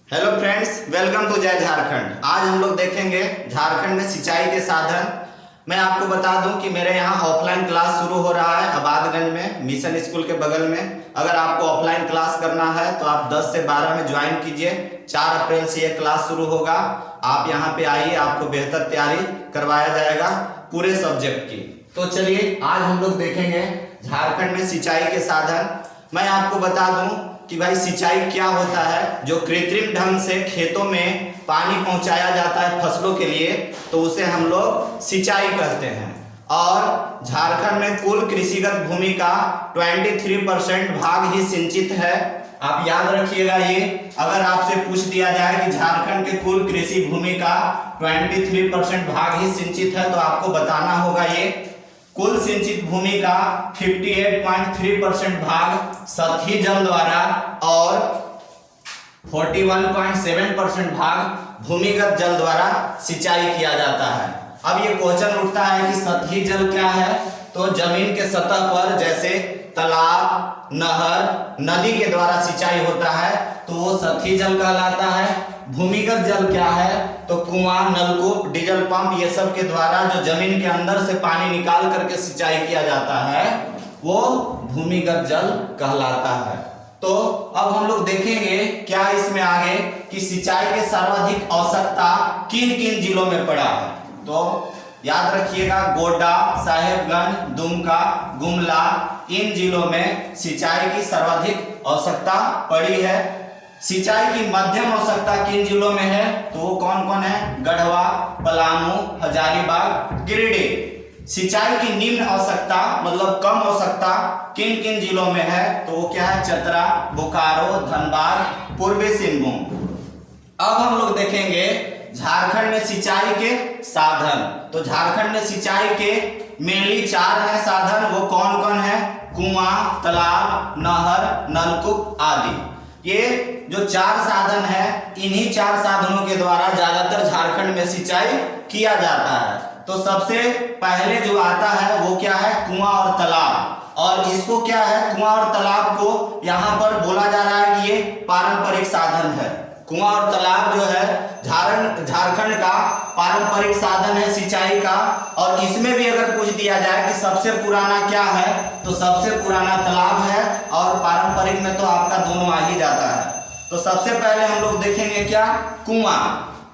Hello friends, welcome to जय झारखंड। आज हम लोग देखेंगे झारखंड में सिंचाई के साधन। मैं आपको बता दूं कि मेरे यहाँ ऑफलाइन क्लास शुरू हो रहा है आबादगंज में, मिशन स्कूल के बगल में। अगर आपको ऑफलाइन क्लास करना है तो आप 10 से 12 में ज्वाइन कीजिए। 4 अप्रैल से ये क्लास शुरू होगा। आप यहाँ पे आइए, आपको बेहतर तैयारी करवाया जाएगा पूरे सब्जेक्ट की। तो चलिए आज हम लोग देखेंगे झारखंड में सिंचाई के साधन। मैं आपको बता दूं कि भाई सिंचाई क्या होता है। जो कृत्रिम ढंग से खेतों में पानी पहुंचाया जाता है फसलों के लिए, तो उसे हम लोग सिंचाई कहते हैं। और झारखंड में कुल कृषिगत भूमि का 23% भाग ही सिंचित है। आप याद रखिएगा ये। अगर आपसे पूछ दिया जाए कि झारखंड के कुल कृषि भूमि का 23% भाग ही सिंचित है, तो आपको बताना होगा ये कुल सिंचित भूमि का 58.3% भाग सतही जल द्वारा और 41.7% भाग भूमिगत जल द्वारा सिंचाई किया जाता है। अब ये क्वेश्चन उठता है कि सतही जल क्या है। तो जमीन के सतह पर जैसे तालाब, नहर, नदी के द्वारा सिंचाई होता है तो वो सतही जल कहलाता है। भूमिगत जल क्या है? तो कुआं, नलकूप, डीजल पंप, ये सब के द्वारा जो जमीन के अंदर से पानी निकाल करके सिंचाई किया जाता है वो भूमिगत जल कहलाता है। तो अब हम लोग देखेंगे क्या इसमें आगे कि सिंचाई के सर्वाधिक आवश्यकता किन किन जिलों में पड़ा है। तो याद रखिएगा, गोड्डा, साहेबगंज, दुमका, गुमला, इन जिलों में सिंचाई की सर्वाधिक आवश्यकता पड़ी है। सिंचाई की मध्यम आवश्यकता किन जिलों में है? तो वो कौन कौन है? गढ़वा, पलामू, हजारीबाग, गिरिडीह। सिंचाई की निम्न आवश्यकता मतलब कम आवश्यकता किन किन जिलों में है? तो वो क्या है? चतरा, बोकारो, धनबाद, पूर्वी सिंहभूम। अब हम लोग देखेंगे झारखंड में सिंचाई के साधन। तो झारखंड में सिंचाई के मेनली 4 है साधन। वो कौन कौन है? कुआं, तालाब, नहर, नलकूप आदि। ये जो 4 साधन है, इन्हीं 4 साधनों के द्वारा ज्यादातर झारखंड में सिंचाई किया जाता है। तो सबसे पहले जो आता है वो क्या है? कुआं और तालाब। और इसको क्या है? कुआं और तालाब को यहाँ पर बोला जा रहा है कि ये पारंपरिक साधन है। कुआं और तालाब जो है झारखंड का पारंपरिक साधन है सिंचाई का। और इसमें भी अगर पूछ दिया जाए कि सबसे पुराना क्या है, तो सबसे पुराना तालाब है और पारंपरिक में तो आपका दोनों आ ही जाता है। तो सबसे पहले हम लोग देखेंगे क्या? कुआं।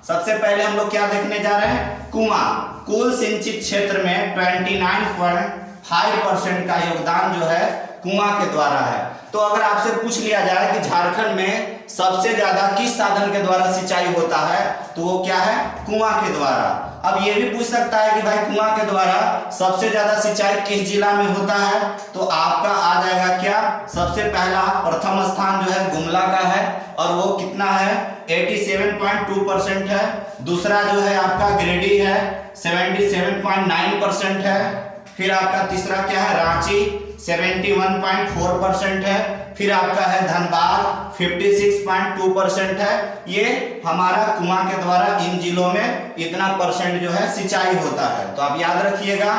सबसे पहले हम लोग क्या देखने जा रहे हैं? कुआं। कुल सिंचित क्षेत्र में 29.5% का योगदान जो है कुआं के द्वारा है। तो अगर आपसे पूछ लिया जाए कि झारखंड में सबसे ज्यादा किस साधन के द्वारा सिंचाई होता है, तो वो क्या है? कुआं के द्वारा। अब ये भी पूछ सकता है कि भाई कुआं के द्वारा सबसे ज्यादा सिंचाई किस जिला में होता है, तो आपका आ जाएगा क्या? सबसे पहला प्रथम स्थान जो है गुमला का है और वो कितना है? 87.2% है। दूसरा जो है आपका गिरिडीह है, 77.9% है। फिर आपका तीसरा क्या है? रांची, 71.4% है। फिर आपका है धनबाद, 56.2% है। ये हमारा कुआं के द्वारा इन जिलों में इतना परसेंट जो है सिंचाई होता है। तो आप याद रखिएगा,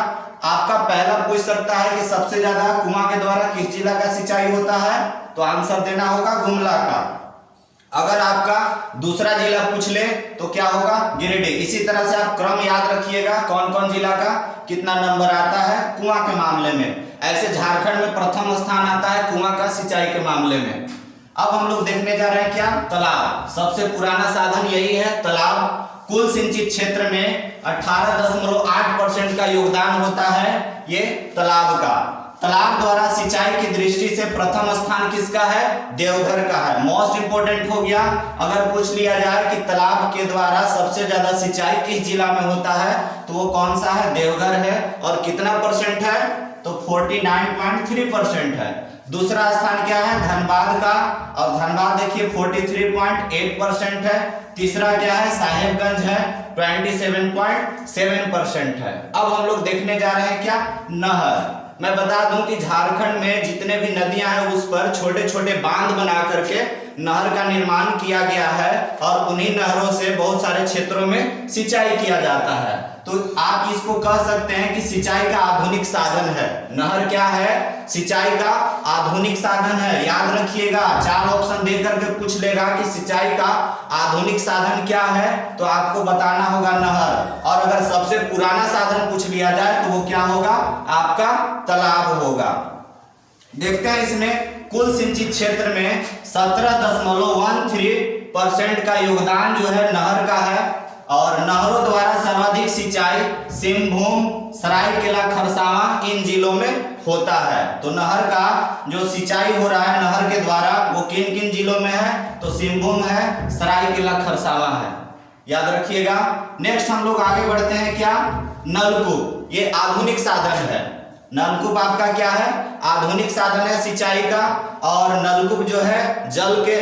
आपका पहला पूछ सकता है कि सबसे ज्यादा कुआं के द्वारा किस जिला का सिंचाई होता है, तो आंसर देना होगा गुमला का। अगर आपका दूसरा जिला पूछ ले तो क्या होगा? गिरिडीह। इसी तरह से आप क्रम याद रखिएगा, कौन कौन जिला का कितना नंबर आता है कुआं के मामले में। ऐसे झारखंड में प्रथम स्थान आता है कुआं का सिंचाई के मामले में। अब हम लोग देखने जा रहे हैं क्या? तालाब। सबसे पुराना साधन यही है तालाब। कुल सिंचित क्षेत्र में 18.8% का योगदान होता है ये तालाब का। तालाब द्वारा सिंचाई की दृष्टि से प्रथम स्थान किसका है? देवघर का है। मोस्ट इंपोर्टेंट हो गया। अगर पूछ लिया जाए कि तालाब के द्वारा सबसे ज्यादा सिंचाई किस जिला में होता है, तो वो कौन सा है? देवघर है। और कितना परसेंट है? तो 49.3% है। दूसरा स्थान क्या है? धनबाद का, और धनबाद देखिए 43.8% है। तीसरा क्या है? साहेबगंज है, 27.7% है। अब हम लोग देखने जा रहे हैं क्या? नहर। मैं बता दूं कि झारखंड में जितने भी नदियां हैं उस पर छोटे छोटे बांध बना करके नहर का निर्माण किया गया है और उन्हीं नहरों से बहुत सारे क्षेत्रों में सिंचाई किया जाता है। तो आप इसको कह सकते हैं कि सिंचाई का आधुनिक साधन है। नहर क्या है? सिंचाई का आधुनिक साधन है। याद रखिएगा, 4 ऑप्शन देकर के पूछ लेगा कि सिंचाई का आधुनिक साधन क्या है, तो आपको बताना होगा नहर। और अगर सबसे पुराना साधन पूछ लिया जाए तो वो क्या होगा? आपका तालाब होगा। देखते हैं इसमें कुल सिंचित क्षेत्र में 17.13% का योगदान जो है नहर का है। और नहरों द्वारा सर्वाधिक सिंचाई सिंहभूम, सरायकेला, खरसावां इन जिलों में होता है। तो नहर का जो सिंचाई हो रहा है नहर के द्वारा वो किन किन जिलों में है? तो सिंहभूम है, सरायकेला, खरसावां है। याद रखिएगा। नेक्स्ट हम लोग आगे बढ़ते हैं। क्या? नलकूप। ये आधुनिक साधन है। नलकूप आपका क्या है? आधुनिक साधन है सिंचाई का। और नलकूप जो है जल के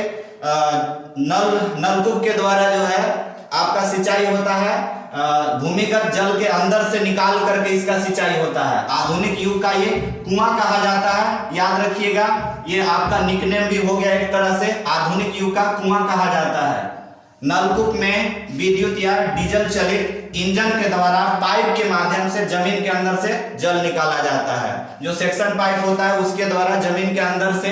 नलकूप के द्वारा जो है आपका सिंचाई होता है। भूमिगत जल के अंदर से निकाल करके इसका सिंचाई होता है। आधुनिक युग का ये कुआं कहा जाता है। याद रखिएगा, ये आपका निकनेम भी हो गया एक तरह से। आधुनिक युग का कुआं कहा जाता है। नलकूप में विद्युत या डीजल चलित इंजन के द्वारा पाइप के माध्यम से जमीन के अंदर से जल निकाला जाता है। जो सेक्शन पाइप होता है उसके द्वारा जमीन के अंदर से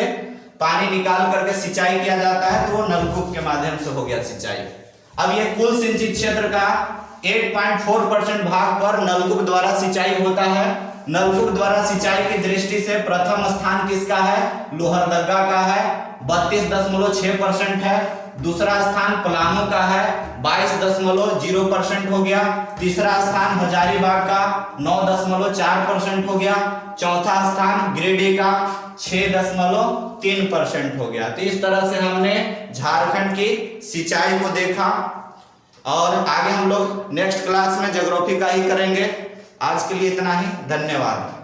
पानी निकाल करके सिंचाई किया जाता है, तो वो नलकूप के माध्यम से हो गया सिंचाई। अब ये कुल सिंचित क्षेत्र का 8.4% भाग पर नलकूप द्वारा सिंचाई होता है। नलकूप द्वारा सिंचाई की दृष्टि से प्रथम स्थान किसका है? लोहरदगा का है, 32.6% है। दूसरा स्थान पलामू का है, 22.0% हो गया। तीसरा स्थान हजारीबाग का 9.4% हो गया। चौथा स्थान गिरिडीह का 6.3% हो गया। तो इस तरह से हमने झारखंड की सिंचाई को देखा। और आगे हम लोग नेक्स्ट क्लास में ज्योग्राफी का ही करेंगे। आज के लिए इतना ही। धन्यवाद।